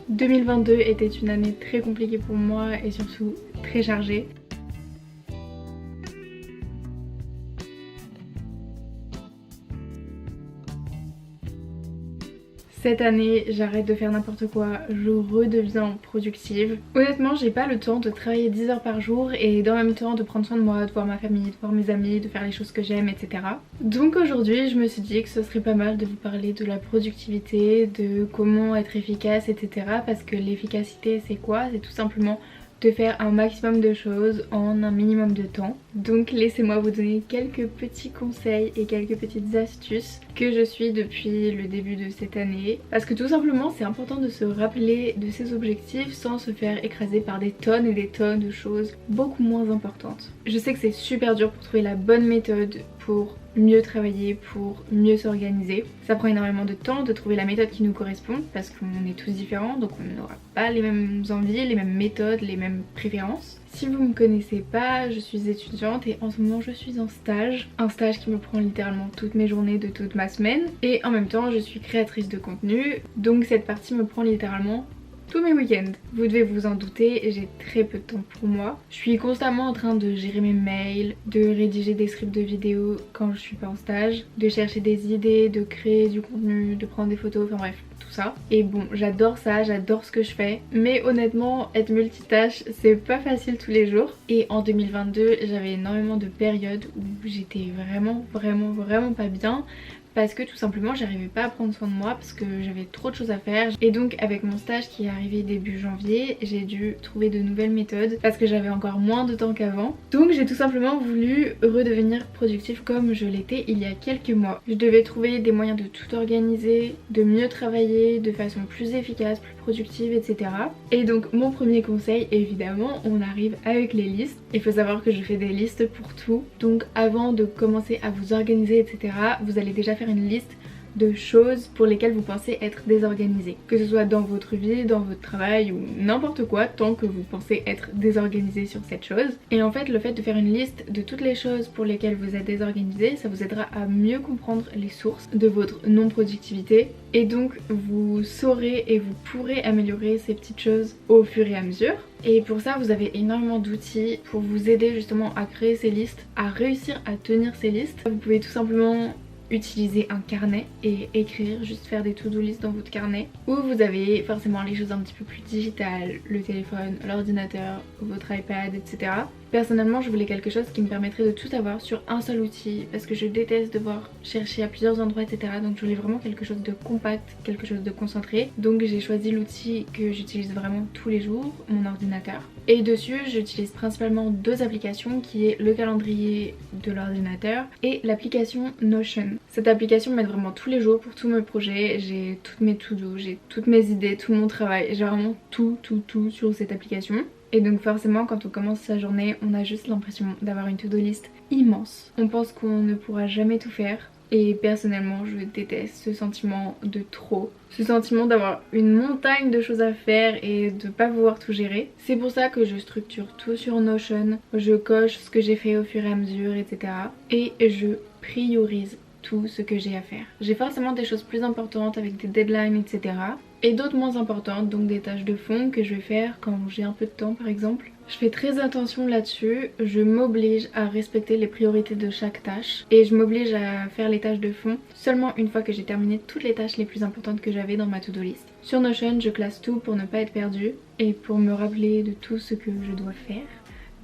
2022 était une année très compliquée pour moi et surtout très chargée. Cette année, j'arrête de faire n'importe quoi, je redeviens productive. Honnêtement, j'ai pas le temps de travailler 10 heures par jour et dans le même temps de prendre soin de moi, de voir ma famille, de voir mes amis, de faire les choses que j'aime, etc. Donc aujourd'hui, je me suis dit que ce serait pas mal de vous parler de la productivité, de comment être efficace, etc. Parce que l'efficacité, c'est quoi? C'est tout simplement de faire un maximum de choses en un minimum de temps. Donc laissez-moi vous donner quelques petits conseils et quelques petites astuces que je suis depuis le début de cette année. Parce que tout simplement c'est important de se rappeler de ses objectifs sans se faire écraser par des tonnes et des tonnes de choses beaucoup moins importantes. Je sais que c'est super dur pour trouver la bonne méthode pour mieux travailler, pour mieux s'organiser. Ça prend énormément de temps de trouver la méthode qui nous correspond parce qu'on est tous différents, donc on n'aura pas les mêmes envies, les mêmes méthodes, les mêmes préférences. Si vous me connaissez pas, je suis étudiante et en ce moment je suis en stage. Un stage qui me prend littéralement toutes mes journées de toute ma semaine. Et en même temps je suis créatrice de contenu, donc cette partie me prend littéralement tous mes week-ends. Vous devez vous en douter, j'ai très peu de temps pour moi. Je suis constamment en train de gérer mes mails, de rédiger des scripts de vidéos quand je suis pas en stage, de chercher des idées, de créer du contenu, de prendre des photos, enfin bref, tout ça. Et bon, j'adore ça, j'adore ce que je fais, mais honnêtement, être multitâche, c'est pas facile tous les jours. Et en 2022, j'avais énormément de périodes où j'étais vraiment pas bien. Parce que tout simplement j'arrivais pas à prendre soin de moi parce que j'avais trop de choses à faire. Et donc avec mon stage qui est arrivé début janvier, j'ai dû trouver de nouvelles méthodes parce que j'avais encore moins de temps qu'avant. Donc j'ai tout simplement voulu redevenir productive comme je l'étais il y a quelques mois. Je devais trouver des moyens de tout organiser, de mieux travailler de façon plus efficace, plus productive, etc. Et donc mon premier conseil, évidemment, on arrive avec les listes. Il faut savoir que je fais des listes pour tout. Donc avant de commencer à vous organiser, etc., vous allez déjà faire une liste de choses pour lesquelles vous pensez être désorganisé. Que ce soit dans votre vie, dans votre travail ou n'importe quoi, tant que vous pensez être désorganisé sur cette chose. Et en fait, le fait de faire une liste de toutes les choses pour lesquelles vous êtes désorganisé, ça vous aidera à mieux comprendre les sources de votre non-productivité. Et donc, vous saurez et vous pourrez améliorer ces petites choses au fur et à mesure. Et pour ça, vous avez énormément d'outils pour vous aider justement à créer ces listes, à réussir à tenir ces listes. Vous pouvez tout simplement utiliser un carnet et écrire, juste faire des to-do list dans votre carnet où vous avez forcément les choses un petit peu plus digitales, le téléphone, l'ordinateur, votre iPad, etc. Personnellement, je voulais quelque chose qui me permettrait de tout avoir sur un seul outil parce que je déteste devoir chercher à plusieurs endroits, etc. Donc je voulais vraiment quelque chose de compact, quelque chose de concentré. Donc j'ai choisi l'outil que j'utilise vraiment tous les jours, mon ordinateur. Et dessus, j'utilise principalement deux applications qui est le calendrier de l'ordinateur et l'application Notion. Cette application m'aide vraiment tous les jours pour tous mes projets. J'ai toutes mes to-do, j'ai toutes mes idées, tout mon travail. J'ai vraiment tout sur cette application. Et donc forcément quand on commence sa journée, on a juste l'impression d'avoir une to-do list immense. On pense qu'on ne pourra jamais tout faire. Et personnellement je déteste ce sentiment de trop. Ce sentiment d'avoir une montagne de choses à faire et de pas pouvoir tout gérer. C'est pour ça que je structure tout sur Notion. Je coche ce que j'ai fait au fur et à mesure, etc. Et je priorise tout ce que j'ai à faire. J'ai forcément des choses plus importantes avec des deadlines, etc. Et d'autres moins importantes, donc des tâches de fond que je vais faire quand j'ai un peu de temps par exemple. Je fais très attention là-dessus, je m'oblige à respecter les priorités de chaque tâche et je m'oblige à faire les tâches de fond seulement une fois que j'ai terminé toutes les tâches les plus importantes que j'avais dans ma to-do list. Sur Notion, je classe tout pour ne pas être perdue et pour me rappeler de tout ce que je dois faire.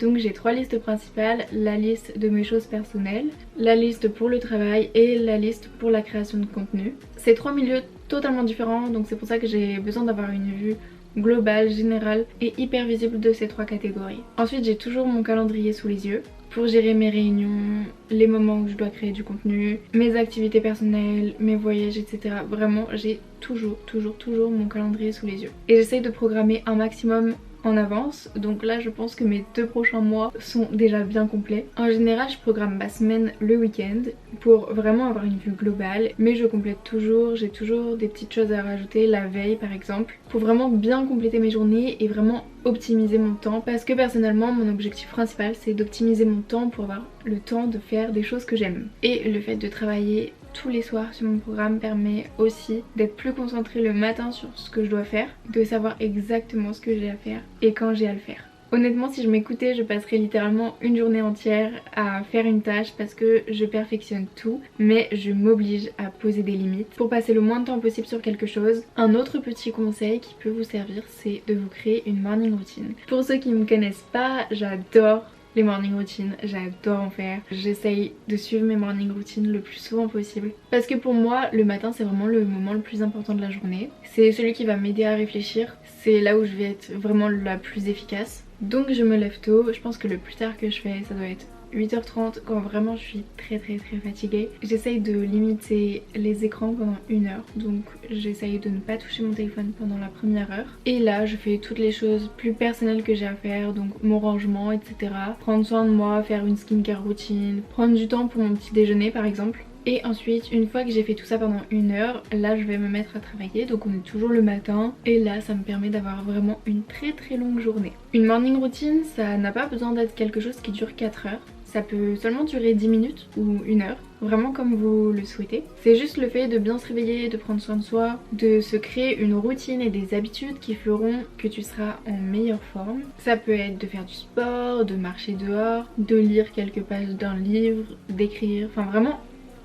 Donc j'ai trois listes principales, la liste de mes choses personnelles, la liste pour le travail et la liste pour la création de contenu. C'est trois milieux totalement différents, donc c'est pour ça que j'ai besoin d'avoir une vue globale, générale et hyper visible de ces trois catégories. Ensuite j'ai toujours mon calendrier sous les yeux pour gérer mes réunions, les moments où je dois créer du contenu, mes activités personnelles, mes voyages, etc. Vraiment j'ai toujours mon calendrier sous les yeux. Et j'essaye de programmer un maximum en avance, donc là je pense que mes 2 prochains mois sont déjà bien complets. En général je programme ma semaine le week-end pour vraiment avoir une vue globale, mais je complète toujours, j'ai toujours des petites choses à rajouter la veille par exemple pour vraiment bien compléter mes journées et vraiment optimiser mon temps, parce que personnellement mon objectif principal c'est d'optimiser mon temps pour avoir le temps de faire des choses que j'aime. Et le fait de travailler tous les soirs sur mon programme permet aussi d'être plus concentrée le matin sur ce que je dois faire, de savoir exactement ce que j'ai à faire et quand j'ai à le faire. Honnêtement, si je m'écoutais, je passerais littéralement une journée entière à faire une tâche parce que je perfectionne tout, mais je m'oblige à poser des limites pour passer le moins de temps possible sur quelque chose. Un autre petit conseil qui peut vous servir, c'est de vous créer une morning routine. Pour ceux qui ne me connaissent pas, j'adore les morning routines, j'adore en faire. J'essaye de suivre mes morning routines le plus souvent possible. Parce que pour moi, le matin c'est vraiment le moment le plus important de la journée. C'est celui qui va m'aider à réfléchir. C'est là où je vais être vraiment la plus efficace. Donc je me lève tôt. Je pense que le plus tard que je fais, ça doit être 8h30 quand vraiment je suis très fatiguée. J'essaye de limiter les écrans pendant 1 heure, donc j'essaye de ne pas toucher mon téléphone pendant la première heure. Et là je fais toutes les choses plus personnelles que j'ai à faire, donc mon rangement, etc. Prendre soin de moi, faire une skincare routine, prendre du temps pour mon petit déjeuner par exemple. Et ensuite, une fois que j'ai fait tout ça pendant 1 heure, là je vais me mettre à travailler, donc on est toujours le matin et là ça me permet d'avoir vraiment une très longue journée. Une morning routine, ça n'a pas besoin d'être quelque chose qui dure 4 heures. Ça peut seulement durer 10 minutes ou 1 heure, vraiment comme vous le souhaitez. C'est juste le fait de bien se réveiller, de prendre soin de soi, de se créer une routine et des habitudes qui feront que tu seras en meilleure forme. Ça peut être de faire du sport, de marcher dehors, de lire quelques pages d'un livre, d'écrire, enfin vraiment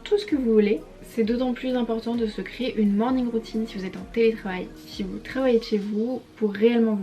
tout ce que vous voulez. C'est d'autant plus important de se créer une morning routine si vous êtes en télétravail, si vous travaillez de chez vous, pour réellement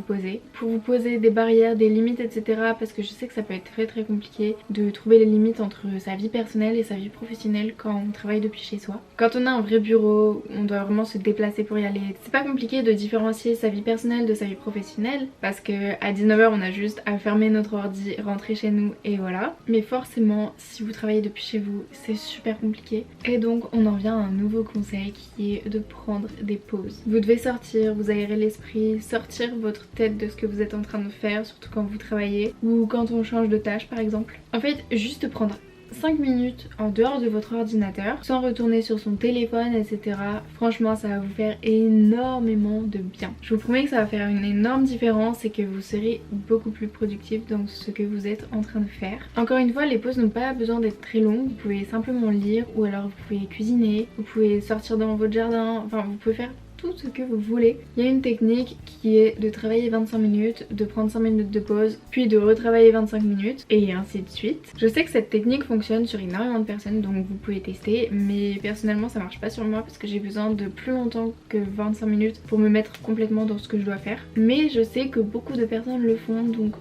vous poser des barrières, des limites, etc. Parce que je sais que ça peut être très compliqué de trouver les limites entre sa vie personnelle et sa vie professionnelle quand on travaille depuis chez soi. Quand on a un vrai bureau, on doit vraiment se déplacer pour y aller. C'est pas compliqué de différencier sa vie personnelle de sa vie professionnelle parce que à 19h on a juste à fermer notre ordi, rentrer chez nous et voilà. Mais forcément, si vous travaillez depuis chez vous, c'est super compliqué. Et donc on en vient à un nouveau conseil qui est de prendre des pauses. Vous devez sortir, vous aérer l'esprit, sortir votre tête de ce que vous êtes en train de faire, surtout quand vous travaillez ou quand on change de tâche par exemple. En fait, juste prendre 5 minutes en dehors de votre ordinateur sans retourner sur son téléphone, etc. Franchement ça va vous faire énormément de bien. Je vous promets que ça va faire une énorme différence et que vous serez beaucoup plus productif dans ce que vous êtes en train de faire. Encore une fois, les pauses n'ont pas besoin d'être très longues, vous pouvez simplement lire ou alors vous pouvez cuisiner, vous pouvez sortir dans votre jardin, enfin vous pouvez faire tout ce que vous voulez. Il y a une technique qui est de travailler 25 minutes, de prendre 5 minutes de pause, puis de retravailler 25 minutes et ainsi de suite. Je sais que cette technique fonctionne sur énormément de personnes donc vous pouvez tester, mais personnellement ça marche pas sur moi parce que j'ai besoin de plus longtemps que 25 minutes pour me mettre complètement dans ce que je dois faire. Mais je sais que beaucoup de personnes le font, donc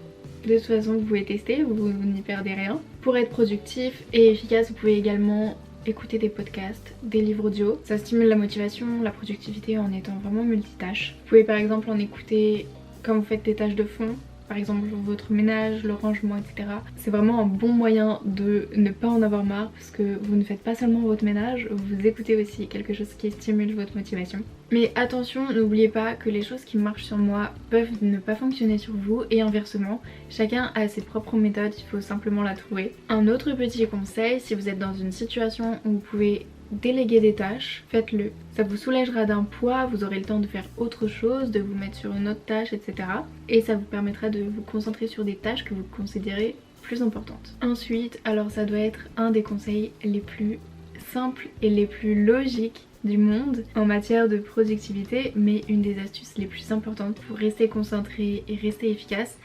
de toute façon vous pouvez tester, vous n'y perdez rien. Pour être productif et efficace, vous pouvez également écouter des podcasts, des livres audio. Ça stimule la motivation, la productivité en étant vraiment multitâche. Vous pouvez par exemple en écouter quand vous faites des tâches de fond, par exemple votre ménage, le rangement, etc. C'est vraiment un bon moyen de ne pas en avoir marre parce que vous ne faites pas seulement votre ménage, vous écoutez aussi quelque chose qui stimule votre motivation. Mais attention, n'oubliez pas que les choses qui marchent sur moi peuvent ne pas fonctionner sur vous et inversement. Chacun a ses propres méthodes, il faut simplement la trouver. Un autre petit conseil, si vous êtes dans une situation où vous pouvez déléguer des tâches, faites-le. Ça vous soulagera d'un poids, vous aurez le temps de faire autre chose, de vous mettre sur une autre tâche, etc. Et ça vous permettra de vous concentrer sur des tâches que vous considérez plus importantes. Ensuite, alors ça doit être un des conseils les plus simples et les plus logiques du monde en matière de productivité, mais une des astuces les plus importantes pour rester concentré et rester efficace,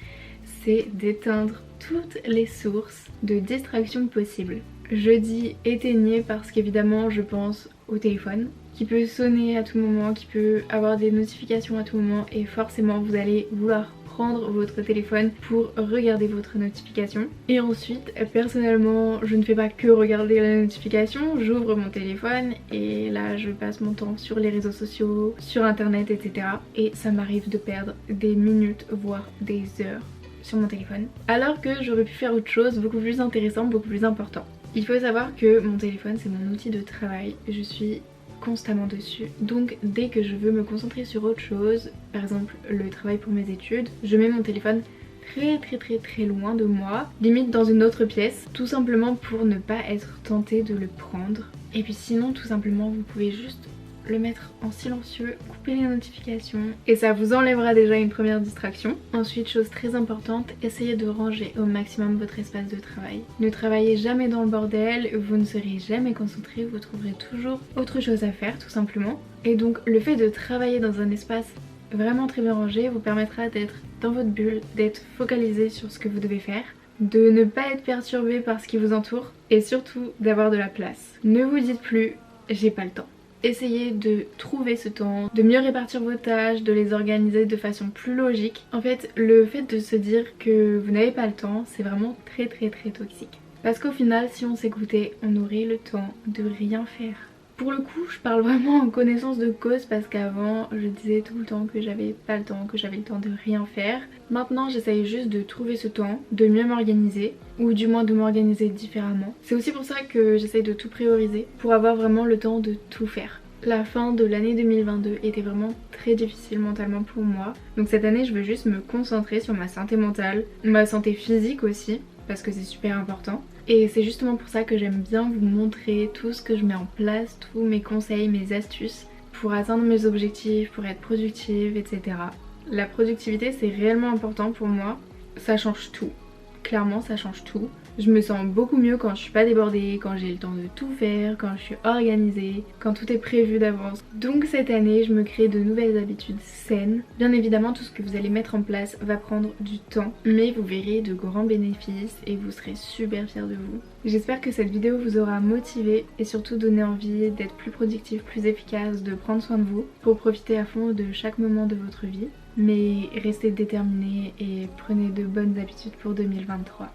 c'est d'éteindre toutes les sources de distraction possibles. Je dis éteignez parce qu'évidemment je pense au téléphone qui peut sonner à tout moment, qui peut avoir des notifications à tout moment et forcément vous allez vouloir prendre votre téléphone pour regarder votre notification. Et ensuite, personnellement, je ne fais pas que regarder la notification, j'ouvre mon téléphone et là je passe mon temps sur les réseaux sociaux, sur internet, etc. Et ça m'arrive de perdre des minutes, voire des heures sur mon téléphone. Alors que j'aurais pu faire autre chose beaucoup plus intéressant, beaucoup plus important. Il faut savoir que mon téléphone c'est mon outil de travail, je suis constamment dessus. Donc dès que je veux me concentrer sur autre chose, par exemple le travail pour mes études, je mets mon téléphone très loin de moi, limite dans une autre pièce, tout simplement pour ne pas être tentée de le prendre. Et puis sinon tout simplement vous pouvez juste le mettre en silencieux, couper les notifications et ça vous enlèvera déjà une première distraction. Ensuite, chose très importante, essayez de ranger au maximum votre espace de travail. Ne travaillez jamais dans le bordel, vous ne serez jamais concentré, vous trouverez toujours autre chose à faire tout simplement. Et donc le fait de travailler dans un espace vraiment très bien rangé vous permettra d'être dans votre bulle, d'être focalisé sur ce que vous devez faire, de ne pas être perturbé par ce qui vous entoure et surtout d'avoir de la place. Ne vous dites plus j'ai pas le temps. Essayez de trouver ce temps, de mieux répartir vos tâches, de les organiser de façon plus logique. En fait, le fait de se dire que vous n'avez pas le temps, c'est vraiment très toxique. Parce qu'au final, si on s'écoutait, on aurait le temps de rien faire. Pour le coup, je parle vraiment en connaissance de cause parce qu'avant, je disais tout le temps que j'avais pas le temps, que j'avais le temps de rien faire. Maintenant, j'essaye juste de trouver ce temps, de mieux m'organiser ou du moins de m'organiser différemment. C'est aussi pour ça que j'essaye de tout prioriser pour avoir vraiment le temps de tout faire. La fin de l'année 2022 était vraiment très difficile mentalement pour moi. Donc cette année, je veux juste me concentrer sur ma santé mentale, ma santé physique aussi, parce que c'est super important. Et c'est justement pour ça que j'aime bien vous montrer tout ce que je mets en place, tous mes conseils, mes astuces pour atteindre mes objectifs, pour être productive, etc. La productivité c'est réellement important pour moi, ça change tout. Clairement ça change tout. Je me sens beaucoup mieux quand je suis pas débordée, quand j'ai le temps de tout faire, quand je suis organisée, quand tout est prévu d'avance. Donc cette année je me crée de nouvelles habitudes saines. Bien évidemment tout ce que vous allez mettre en place va prendre du temps, mais vous verrez de grands bénéfices et vous serez super fiers de vous. J'espère que cette vidéo vous aura motivé et surtout donné envie d'être plus productif, plus efficace, de prendre soin de vous pour profiter à fond de chaque moment de votre vie. Mais restez déterminés et prenez de bonnes habitudes pour 2023.